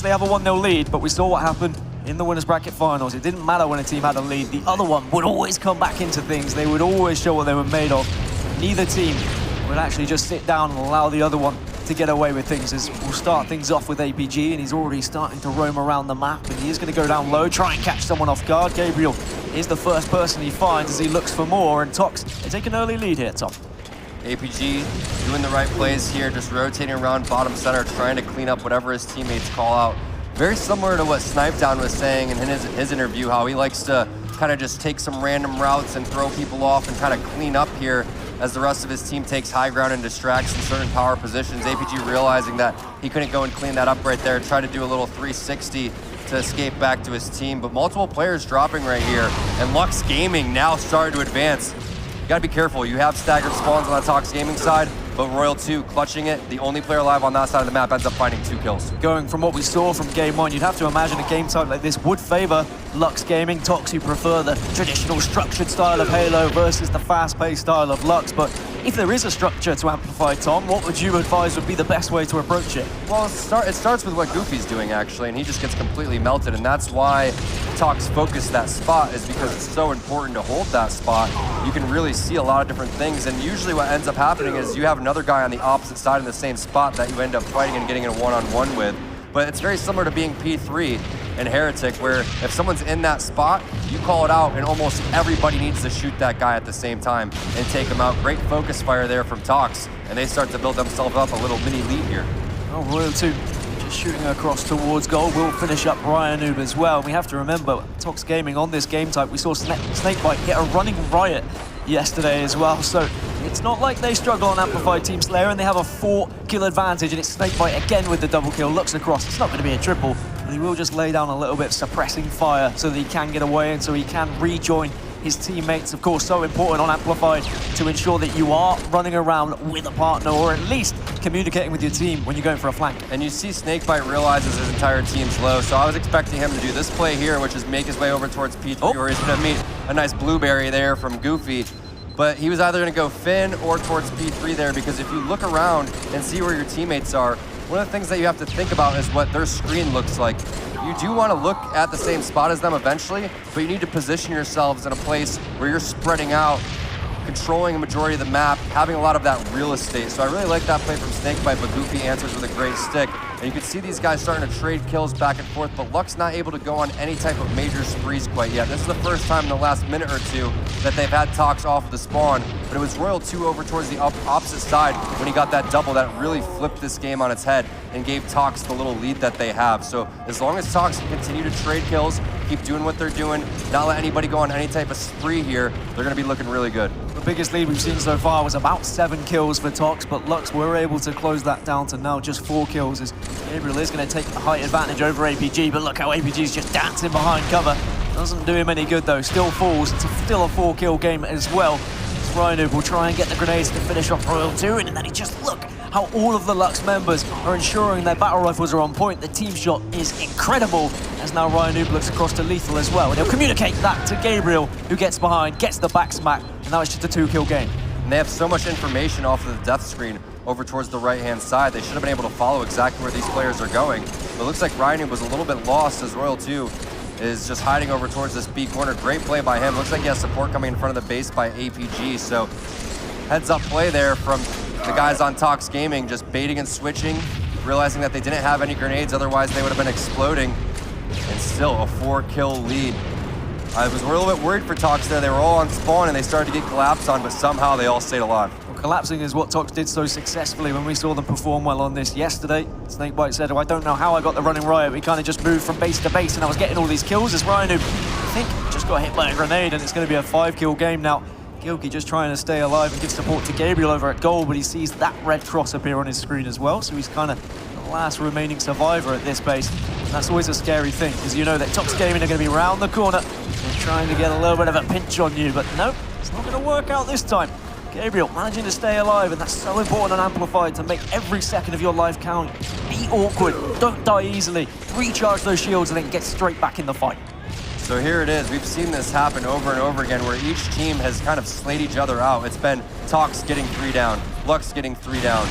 they have a 1-0 lead, but we saw what happened in the winners bracket finals. It didn't matter when a team had a lead. The other one would always come back into things. They would always show what they were made of. Neither team would actually just sit down and allow the other one to get away with things. As we'll start things off with APG, and he's already starting to roam around the map, and he is going to go down low, try and catch someone off guard. Gabriel is the first person he finds as he looks for more, and TOX, they take an early lead here, Tom. APG doing the right plays here, just rotating around bottom center, trying to clean up whatever his teammates call out. Very similar to what Snipedown was saying in his interview, how he likes to kind of just take some random routes and throw people off and kind of clean up here as the rest of his team takes high ground and distracts in certain power positions. APG realizing that he couldn't go and clean that up right there, tried to do a little 360 to escape back to his team, but multiple players dropping right here, and Lux Gaming now starting to advance. You gotta be careful. You have staggered spawns on the TOX Gaming side, but Royal 2 clutching it. The only player alive on that side of the map ends up finding 2 kills. Going from what we saw from game 1, you'd have to imagine a game type like this would favor Lux Gaming. TOX, who prefer the traditional structured style of Halo versus the fast-paced style of Lux. But if there is a structure to amplify, Tom, what would you advise would be the best way to approach it? Well, it starts with what Goofy's doing, actually, and he just gets completely melted, and that's why TOX focused that spot, is because it's so important to hold that spot. You can really see a lot of different things, and usually what ends up happening is you have another guy on the opposite side in the same spot that you end up fighting and getting in a one-on-one with. But it's very similar to being P3 in Heretic, where if someone's in that spot, you call it out, and almost everybody needs to shoot that guy at the same time and take him out. Great focus fire there from TOX, and they start to build themselves up a little mini lead here. Oh, Royal 2 just shooting across towards goal. Will finish up Ryanoob as well. We have to remember, TOX Gaming on this game type, we saw Snakebite hit a running riot yesterday as well, so it's not like they struggle on Amplified Team Slayer, and they have a 4-kill advantage, and it's Snakebite again with the double kill. Looks across, it's not going to be a triple, but he will just lay down a little bit, suppressing fire so that he can get away and so he can rejoin his teammates. Of course, so important on Amplified to ensure that you are running around with a partner, or at least communicating with your team when you're going for a flank. And you see Snakebite realizes his entire team's low, so I was expecting him to do this play here, which is make his way over towards P3, where he's going to meet a nice blueberry there from Goofy. But he was either going to go Finn or towards P3 there, because if you look around and see where your teammates are, one of the things that you have to think about is what their screen looks like. You do want to look at the same spot as them eventually, but you need to position yourselves in a place where you're spreading out, controlling a majority of the map, having a lot of that real estate. So I really like that play from Snakebite, but Goofy answers with a great stick. And you can see these guys starting to trade kills back and forth, but Lux not able to go on any type of major sprees quite yet. This is the first time in the last minute or two that they've had TOX off of the spawn, but it was Royal 2 over towards the opposite side when he got that double that really flipped this game on its head and gave TOX the little lead that they have. So as long as TOX can continue to trade kills, keep doing what they're doing, not let anybody go on any type of spree here, they're going to be looking really good. The biggest lead we've seen so far was about 7 kills for TOX, but Lux were able to close that down to now just 4 kills, as Gabriel is going to take the height advantage over APG, but look how APG's just dancing behind cover. Doesn't do him any good though, still falls. It's still a 4-kill game as well. Ryanoob will try and get the grenades to finish off Royal 2, and then he just look how all of the Lux members are ensuring their battle rifles are on point. The team shot is incredible, as now Ryanoob looks across to Lxthul as well, and he'll communicate that to Gabriel, who gets behind, gets the back smack, and now it's just a 2-kill game. And they have so much information off of the death screen over towards the right-hand side. They should have been able to follow exactly where these players are going. But it looks like Ryanoob was a little bit lost, as Royal 2 is just hiding over towards this B corner. Great play by him. Looks like he has support coming in front of the base by APG. So heads up play there from the guys on TOX Gaming, just baiting and switching, realizing that they didn't have any grenades, otherwise they would have been exploding. And still a 4-kill lead. I was a little bit worried for TOX there. They were all on spawn and they started to get collapsed on, but somehow they all stayed alive. Well, collapsing is what TOX did so successfully when we saw them perform well on this yesterday. Snakebite said, oh, I don't know how I got the running riot. We kind of just moved from base to base and I was getting all these kills as Ryanoob, I think, just got hit by a grenade, and it's going to be a 5-kill game now. Gilkey just trying to stay alive and give support to Gabriel over at goal, but he sees that red cross appear on his screen as well, so he's kind of the last remaining survivor at this base. And that's always a scary thing, because you know that TOX Gaming are going to be round the corner and trying to get a little bit of a pinch on you, but no, it's not going to work out this time. Gabriel managing to stay alive, and that's so important on Amplified, to make every second of your life count. Be awkward, don't die easily, recharge those shields, and then get straight back in the fight. So here it is. We've seen this happen over and over again, where each team has kind of slayed each other out. It's been TOX getting 3 down, Lux getting 3 down,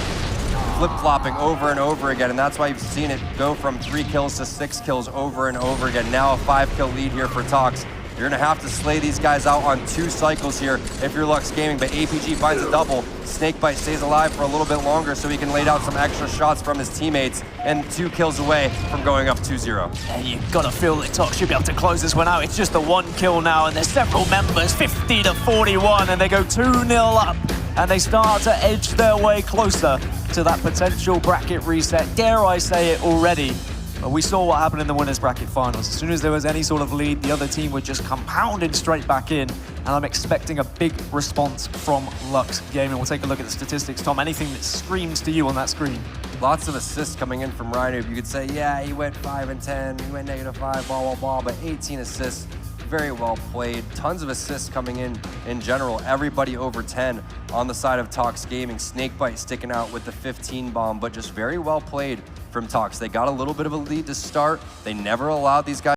flip-flopping over and over again, and that's why you've seen it go from 3 kills to 6 kills over and over again. Now a 5-kill lead here for TOX. You're gonna have to slay these guys out on 2 cycles here if you're Lux Gaming, but APG finds a double. Snakebite stays alive for a little bit longer so he can lay down some extra shots from his teammates, and 2 kills away from going up 2-0. And you've got to feel that TOX should be able to close this one out. It's just a 1 kill now, and there's several members, 50 to 41, and they go 2-0 up, and they start to edge their way closer to that potential bracket reset. Dare I say it already? But we saw what happened in the winners bracket finals. As soon as there was any sort of lead, the other team would just come pounding straight back in. And I'm expecting a big response from Lux Gaming. We'll take a look at the statistics. Tom, anything that screams to you on that screen? Lots of assists coming in from Rhino. You could say, yeah, he went 5 and 10, he went -5, blah, blah, blah, but 18 assists. Very well played. Tons of assists coming in general. Everybody over 10 on the side of TOX Gaming. Snakebite sticking out with the 15 bomb, but just very well played from TOX. They got a little bit of a lead to start. They never allowed these guys